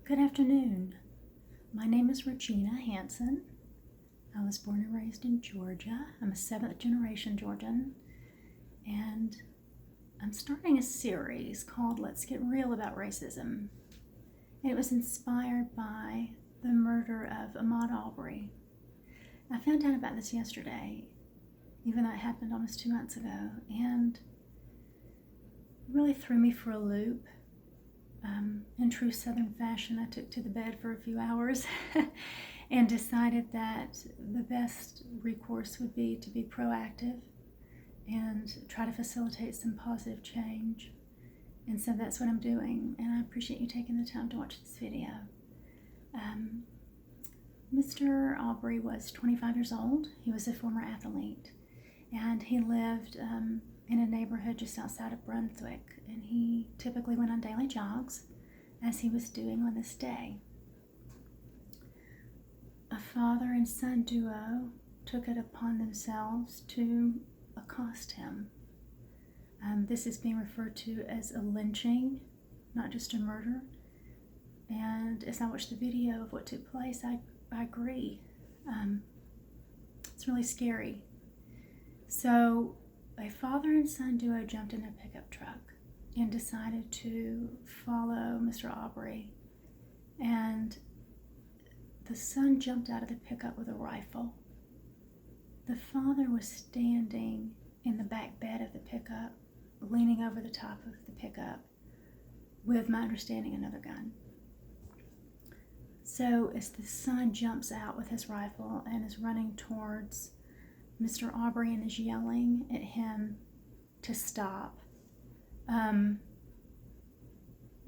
Good afternoon. My name is Regina Hanson. I was born and raised in Georgia. I'm a 7th generation Georgian, and I'm starting a series called Let's Get Real About Racism. And it was inspired by the murder of Ahmaud Arbery. I found out about this yesterday, even though it happened almost 2 months ago, and it really threw me for a loop. In true Southern fashion, I took to the bed for a few hours and decided that the best recourse would be to be proactive and try to facilitate some positive change. And so that's what I'm doing, and I appreciate you taking the time to watch this video. Mr. Arbery was 25 years old. He was a former athlete, and he lived in a neighborhood just outside of Brunswick, and he typically went on daily jogs, as he was doing on this day. A father and son duo took it upon themselves to accost him. This is being referred to as a lynching, not just a murder. And as I watched the video of what took place, I agree. It's really scary. So a father and son duo jumped in a pickup truck and decided to follow Mr. Arbery. And the son jumped out of the pickup with a rifle. The father was standing in the back bed of the pickup, leaning over the top of the pickup, with, my understanding, another gun. So as the son jumps out with his rifle and is running towards Mr. Arbery and is yelling at him to stop,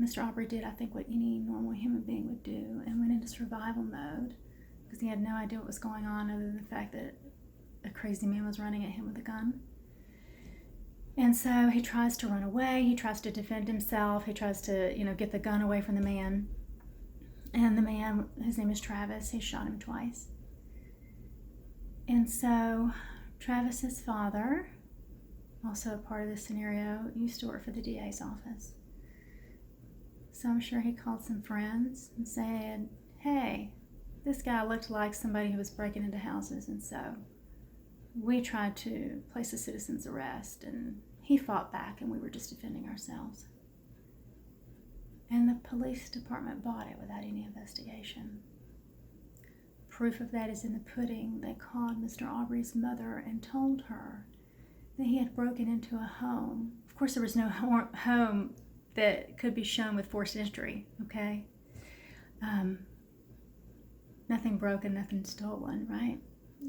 Mr. Arbery did, I think, what any normal human being would do, and went into survival mode because he had no idea what was going on other than the fact that a crazy man was running at him with a gun. And so he tries to run away. He tries to defend himself. He tries to, get the gun away from the man. And the man, his name is Travis, he shot him twice. And so Travis's father, also a part of this scenario, used to work for the DA's office. So I'm sure he called some friends and said, hey, this guy looked like somebody who was breaking into houses, and so we tried to place a citizen's arrest, and he fought back, and we were just defending ourselves. And the police department bought it without any investigation. Proof of that is in the pudding. They called Mr. Arbery's mother and told her that he had broken into a home. Of course, there was no home that could be shown with forced entry, okay? Nothing broken, nothing stolen, right?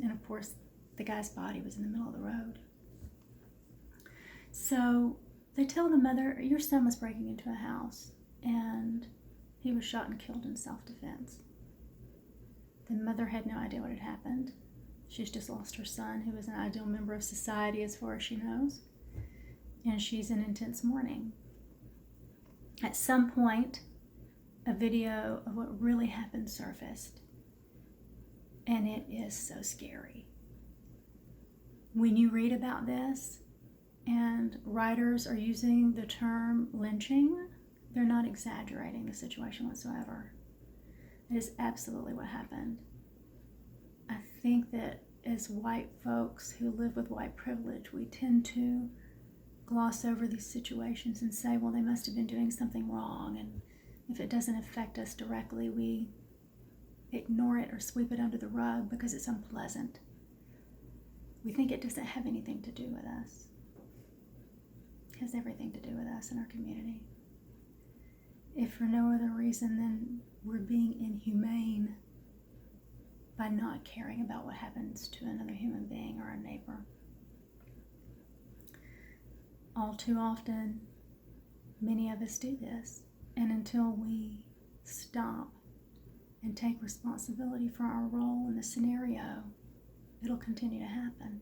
And of course, the guy's body was in the middle of the road. So they tell the mother, your son was breaking into a house and he was shot and killed in self-defense. The mother had no idea what had happened. She's just lost her son, who was an ideal member of society as far as she knows. And she's in intense mourning. At some point, a video of what really happened surfaced. And it is so scary. When you read about this, and writers are using the term lynching, they're not exaggerating the situation whatsoever. It is absolutely what happened. I think that as white folks who live with white privilege, we tend to gloss over these situations and say, well, they must have been doing something wrong, and if it doesn't affect us directly, we ignore it or sweep it under the rug because it's unpleasant. We think it doesn't have anything to do with us. It has everything to do with us and our community. If for no other reason than we're being inhumane by not caring about what happens to another human being or a neighbor. All too often, many of us do this, and until we stop and take responsibility for our role in the scenario, it'll continue to happen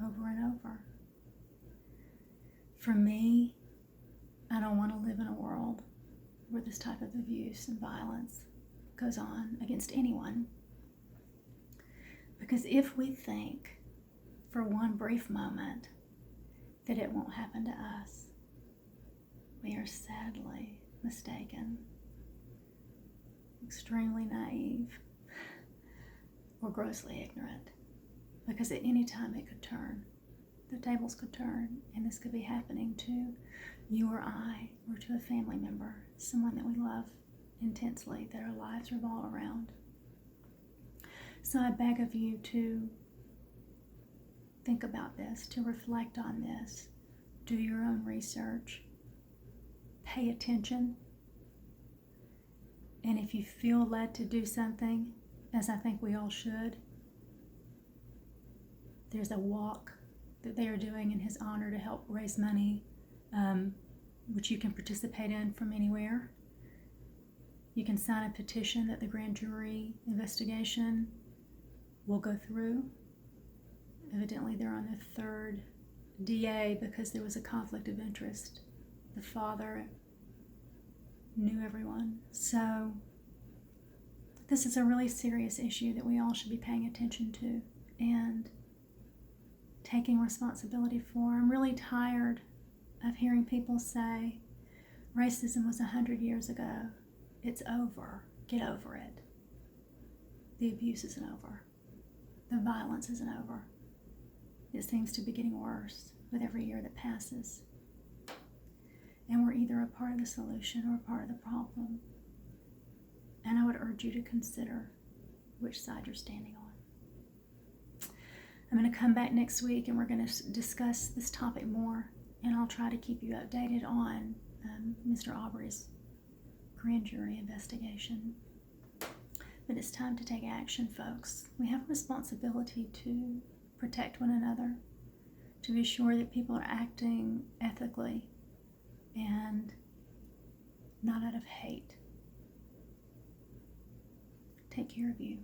over and over. For me, I don't want to live in a world where this type of abuse and violence goes on against anyone. Because if we think for one brief moment that it won't happen to us, we are sadly mistaken. extremely naive, or grossly ignorant, because at any time it could turn. The tables could turn, and this could be happening to you or I, or to a family member, someone that we love intensely, that our lives revolve around. So I beg of you to think about this, to reflect on this, do your own research, pay attention, and if you feel led to do something, as I think we all should, there's a walk that they are doing in his honor to help raise money, which you can participate in from anywhere. You can sign a petition that the grand jury investigation will go through. Evidently, they're on the third DA because there was a conflict of interest. The father knew everyone. So this is a really serious issue that we all should be paying attention to and taking responsibility for. I'm really tired of hearing people say racism was 100 years ago. It's over. Get over it. The abuse isn't over. The violence isn't over. It seems to be getting worse with every year that passes. And we're either a part of the solution or a part of the problem. And I would urge you to consider which side you're standing on. I'm going to come back next week and we're going to discuss this topic more. And I'll try to keep you updated on Mr. Arbery's grand jury investigation. But it's time to take action, folks. We have a responsibility to protect one another, to be sure that people are acting ethically and not out of hate. Take care of you.